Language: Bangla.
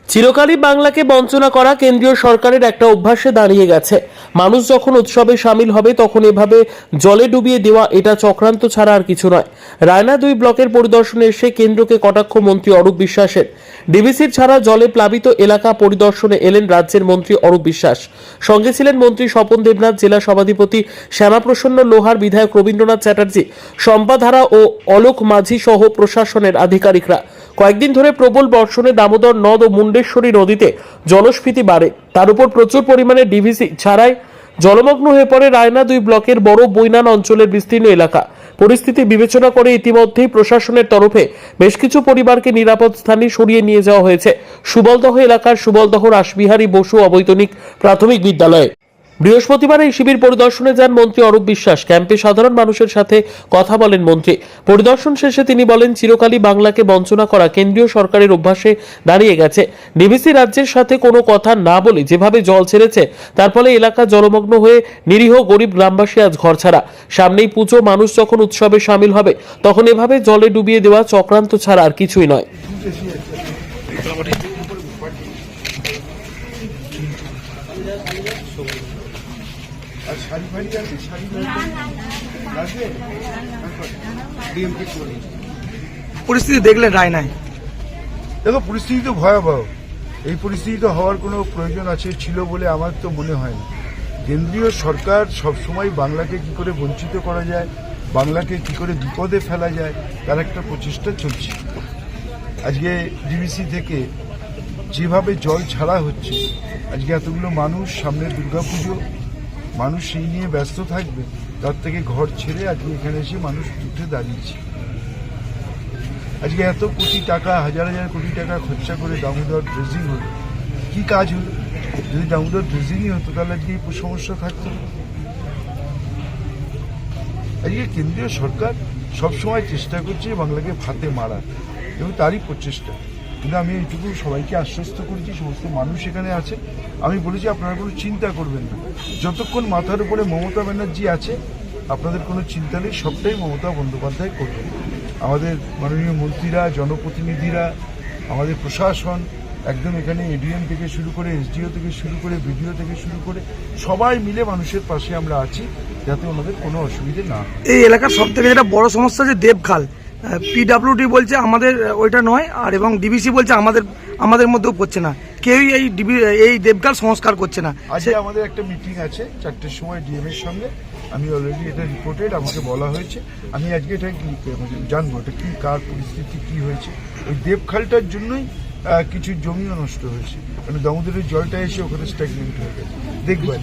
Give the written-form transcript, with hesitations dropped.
চিরকালই বাংলাকে বঞ্চনা করা কেন্দ্রীয় সরকারের একটা অভ্যাসে দাঁড়িয়ে গেছে। মানুষ যখন উৎসবে সামিল হবে তখন এভাবে জলে ডুবিয়ে দেওয়া এটা চক্রান্ত ছাড়া আর কিছু নয়। রায়না 2 ব্লকের পরিদর্শনে এসে কেন্দ্রকে কটাক্ষ মন্ত্রী অরূপ বিশ্বাসের। ডিবিসির ছাড়া জলে প্লাবিত এলাকা পরিদর্শনে এলেন রাজ্যের মন্ত্রী অরূপ বিশ্বাস। সঙ্গে ছিলেন মন্ত্রী স্বপন দেবনাথ, জেলা সভাধিপতি শ্যামাপ্রসন্ন লোহার, বিধায়ক রবীন্দ্রনাথ চ্যাটার্জি, শম্পাধারা ও অলোক মাঝি সহ প্রশাসনের আধিকারিকরা। কয়েকদিন ধরে প্রবল বর্ষণে দামোদর নদ ও মুন্ডেশ্বরী নদীতে জলস্ফীতি বাড়ে। তার উপর প্রচুর পরিমাণে ডিভিসি ছাড়াই জলমগ্ন হয়ে পড়ে রায়না 2 ব্লকের বড় বৈনান অঞ্চলের বিস্তীর্ণ এলাকা। পরিস্থিতি বিবেচনা করে ইতিমধ্যেই প্রশাসনের তরফে বেশ কিছু পরিবারকে নিরাপদ স্থানে সরিয়ে নিয়ে যাওয়া হয়েছে সুবলদহ এলাকার সুবলদহ রাসবিহারী বসু অবৈতনিক প্রাথমিক বিদ্যালয়ে। বৃহস্পতিবার এই শিবির পরিদর্শনে যান মন্ত্রী অরূপ বিশ্বাস। ক্যাম্পে সাধারণ মানুষের সাথে কথা বলেন মন্ত্রী। পরিদর্শন শেষে তিনি বলেন, চিরকালই বাংলাকে বঞ্চনা করা কেন্দ্রীয় সরকারের অভ্যাসে দাঁড়িয়ে গেছে। ডিভিসি রাজ্যের সাথে কোনো কথা না বলে যেভাবে জল ছেড়েছে তার ফলে এলাকা জলমগ্ন হয়ে নিরীহ গরিব গ্রামবাসী আজ ঘরছাড়া। সামনেই পুজো, মানুষ যখন উৎসবে সামিল হবে তখন এভাবে জলে ডুবিয়ে দেওয়া চক্রান্ত ছাড়া আর কিছুই নয়। পরিস্থিতি দেখলেন রায়নায়? দেখো, পরিস্থিতি তো ভয়াবহ। এই পরিস্থিতি তো হওয়ার কোনো প্রয়োজন ছিল বলে আমার তো মনে হয় না। কেন্দ্রীয় সরকার সবসময় বাংলাকে কি করে বঞ্চিত করা যায়, বাংলাকে কি করে বিপদে ফেলা যায়, তার একটা প্রচেষ্টা চলছে। আজকে ডিবিসি থেকে যেভাবে জল ছাড়া হচ্ছে, আজকে এতগুলো মানুষ, সামনে দুর্গাপুজো, মানুষ সেই নিয়ে ব্যস্ত থাকবে, তার থেকে ঘর ছেড়ে আজকে এখানে এসে মানুষ উঠে দাঁড়িয়েছে। আজকে এত কোটি টাকা, হাজার হাজার কোটি টাকা খরচা করে দামোদর ড্রেজিং হলো, কি কাজ হলো? যদি দামোদর ড্রেজিংই হতো তাহলে আজকে এই সমস্যা থাকতো না। আজকে কেন্দ্রীয় সরকার সবসময় চেষ্টা করছে বাংলাকে ফাঁদে মারার, এবং তারই প্রচেষ্টা। কিন্তু আমি এইটুকু সবাইকে আশ্বস্ত করেছি, সমস্ত মানুষ এখানে আছে, আমি বলেছি আপনারা কোনো চিন্তা করবেন না। যতক্ষণ মাথার উপরে মমতা ব্যানার্জি আছে আপনাদের কোনো চিন্তা নেই, সবটাই মমতা বন্দ্যোপাধ্যায় করবেন। আমাদের মাননীয় মন্ত্রীরা, জনপ্রতিনিধিরা, আমাদের প্রশাসন, একদম এখানে এডিএম থেকে শুরু করে, এসডিও থেকে শুরু করে, বিডিও থেকে শুরু করে সবাই মিলে মানুষের পাশে আমরা আছি, যাতে ওনাদের কোনো অসুবিধে না হয়। এই এলাকার সব থেকে যেটা বড় সমস্যা যে দেবখাল, পিডব্লিউডি বলছে আমাদের ওইটা নয়, আর এবং ডিবিসি বলছে আমাদের মধ্যেও পড়ছে না, কেউই এই দেবখাল সংস্কার করছে না। আজকে আমাদের একটা মিটিং আছে 4টের সময় ডিএম এর সঙ্গে। আমি অলরেডি এটা রিপোর্টেড, আমাকে বলা হয়েছে, আমি আজকে এটা জানবো এটা কি, কার পরিস্থিতি কি হয়েছে। ওই দেবখালটার জন্যই কিছু জমিও নষ্ট হয়েছে, মানে দামোদরের জলটা এসে ওখানে স্ট্যাগনেন্ট হয়ে গেছে, দেখবেন।